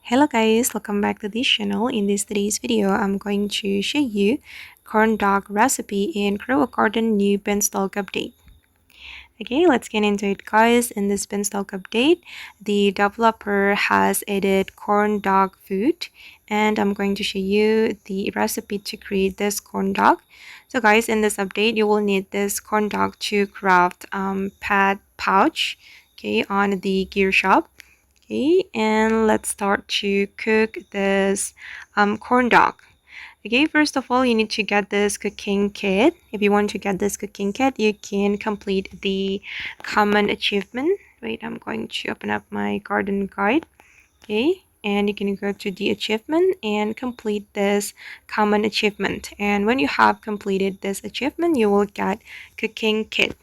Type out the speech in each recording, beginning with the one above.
Hello guys, welcome back to this channel. In today's video, I'm going to show you corn dog recipe in Grow a Garden new Beanstalk update. Okay, let's get into it guys. In this Beanstalk update, the developer has added corn dog food and I'm going to show you the recipe to create this corn dog. So guys, in this update, you will need this corn dog to craft pad pouch, okay, on the gear shop. Okay, and let's start to cook this corn dog. Okay, first of all, you need to get this cooking kit. If you want to get this cooking kit, you can complete the common achievement. Wait, I'm going to open up my garden guide. Okay, and you can go to the achievement and complete this common achievement. And when you have completed this achievement, you will get cooking kit.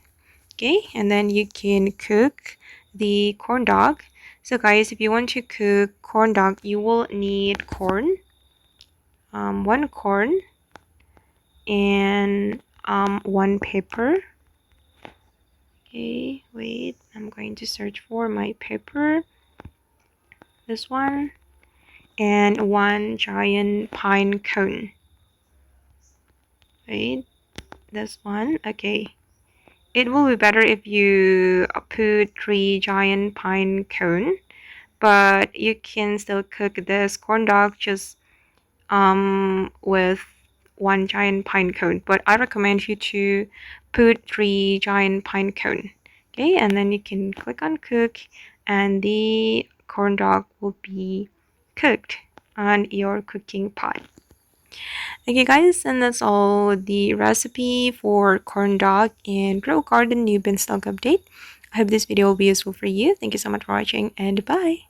Okay, and then you can cook the corn dog. So guys, if you want to cook corn dog, you will need corn, one corn, and one pepper. Okay, wait, I'm going to search for my pepper. This one, and one giant pine cone. Wait, this one. Okay, it will be better if you put 3 giant pine cone, but you can still cook this corn dog just with 1 giant pine cone, but I recommend you to put 3 giant pine cone. Okay, and then you can click on cook and the corn dog will be cooked on your cooking pot. Okay guys, and that's all the recipe for corn dog and Grow Garden new Beanstalk update. I hope this video will be useful for you. Thank you so much for watching and bye.